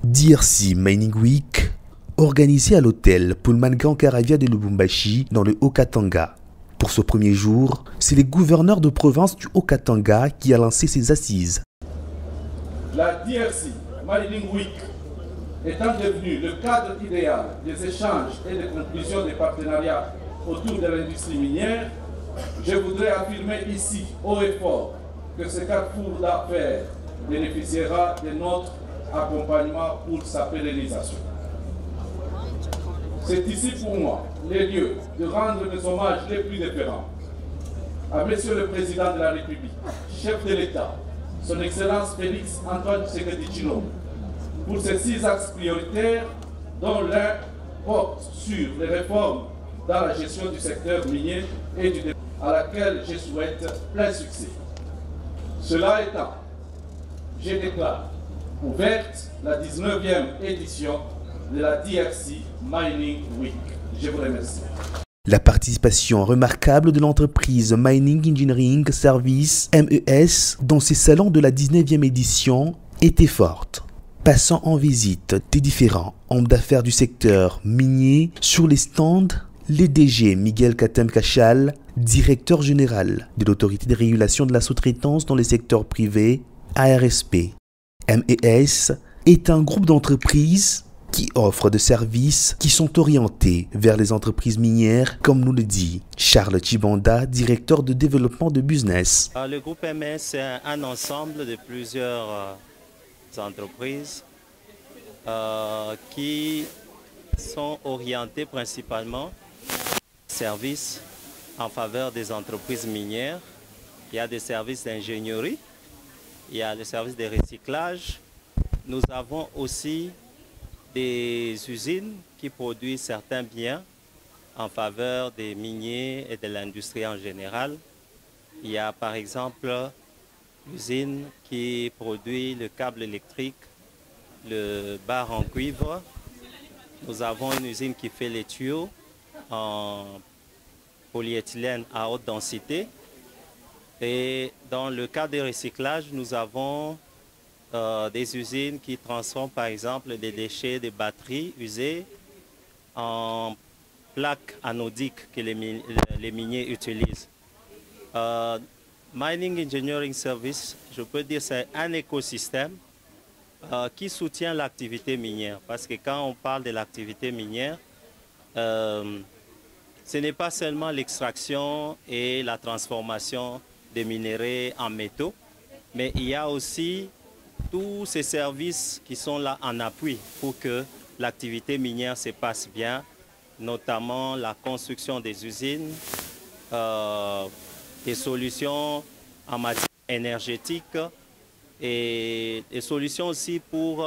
DRC Mining Week, organisé à l'hôtel Pullman Grand Caravia de Lubumbashi dans le Haut-Katanga. Pour ce premier jour, c'est le gouverneur de province du Haut-Katanga qui a lancé ses assises. La DRC Mining Week étant devenue le cadre idéal des échanges et des conclusions des partenariats autour de l'industrie minière, je voudrais affirmer ici, haut et fort, que ce carrefour d'affaires bénéficiera de notre accompagnement pour sa pérennisation. C'est ici pour moi les lieux de rendre mes hommages les plus déférents à Monsieur le Président de la République, chef de l'État, Son Excellence Félix Antoine Tshisekedi Tshilombo, pour ces 6 axes prioritaires dont l'un porte sur les réformes dans la gestion du secteur minier et du développement, à laquelle je souhaite plein succès. Cela étant, je déclare ouverte la 19e édition de la DRC Mining Week. Je vous remercie. La participation remarquable de l'entreprise Mining Engineering Service MES dans ces salons de la 19e édition était forte. Passant en visite des différents hommes d'affaires du secteur minier sur les stands, le DG Miguel Katem Kachal, directeur général de l'autorité de régulation de la sous-traitance dans le secteur privé, ARSP. MES est un groupe d'entreprises qui offrent des services qui sont orientés vers les entreprises minières, comme nous le dit Charles Chibanda, directeur de développement de business. Le groupe MES est un ensemble de plusieurs entreprises qui sont orientées principalement services en faveur des entreprises minières. Il y a des services d'ingénierie, il y a des services de recyclage. Nous avons aussi des usines qui produisent certains biens en faveur des miniers et de l'industrie en général. Il y a par exemple l'usine qui produit le câble électrique, le bar en cuivre. Nous avons une usine qui fait les tuyaux en polyéthylène à haute densité. Et dans le cas des recyclages, nous avons des usines qui transforment par exemple des déchets de batteries usées en plaques anodiques que les miniers utilisent. Mining Engineering Service, je peux dire, c'est un écosystème qui soutient l'activité minière. Parce que quand on parle de l'activité minière, ce n'est pas seulement l'extraction et la transformation des minéraux en métaux, mais il y a aussi tous ces services qui sont là en appui pour que l'activité minière se passe bien, notamment la construction des usines, des solutions en matière énergétique et des solutions aussi pour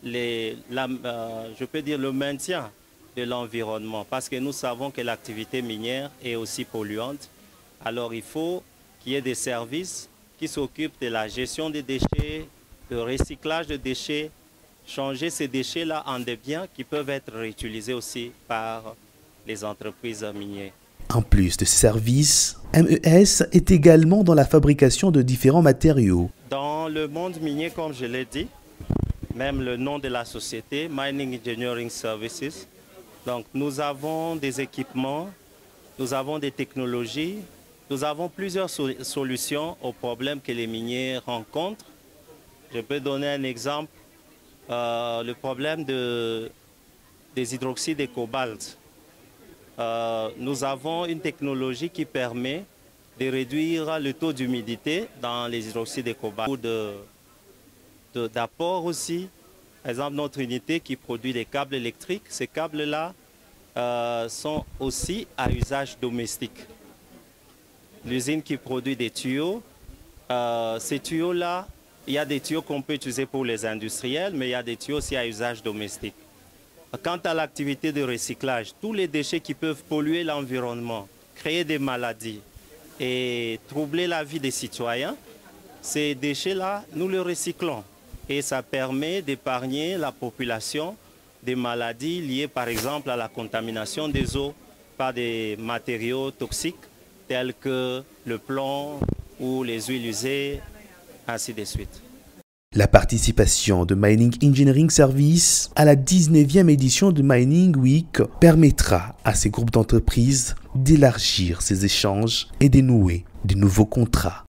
je peux dire le maintien de l'environnement, parce que nous savons que l'activité minière est aussi polluante. Alors il faut qu'il y ait des services qui s'occupent de la gestion des déchets, le recyclage de déchets, changer ces déchets-là en des biens qui peuvent être réutilisés aussi par les entreprises minières. En plus de ces services, MES est également dans la fabrication de différents matériaux. Dans le monde minier, comme je l'ai dit, même le nom de la société, Mining Engineering Services, donc nous avons des équipements, nous avons des technologies, nous avons plusieurs solutions aux problèmes que les miniers rencontrent. Je peux donner un exemple, le problème des hydroxydes de cobalt. Nous avons une technologie qui permet de réduire le taux d'humidité dans les hydroxydes de cobalt. D'apport aussi, par exemple notre unité qui produit des câbles électriques, ces câbles-là sont aussi à usage domestique. L'usine qui produit des tuyaux, ces tuyaux-là, il y a des tuyaux qu'on peut utiliser pour les industriels, mais il y a des tuyaux aussi à usage domestique. Quant à l'activité de recyclage, tous les déchets qui peuvent polluer l'environnement, créer des maladies et troubler la vie des citoyens, ces déchets-là, nous les recyclons. Et ça permet d'épargner la population des maladies liées par exemple à la contamination des eaux par des matériaux toxiques tels que le plomb ou les huiles usées, ainsi de suite. La participation de Mining Engineering Services à la 19e édition de Mining Week permettra à ces groupes d'entreprises d'élargir ces échanges et de nouer de nouveaux contrats.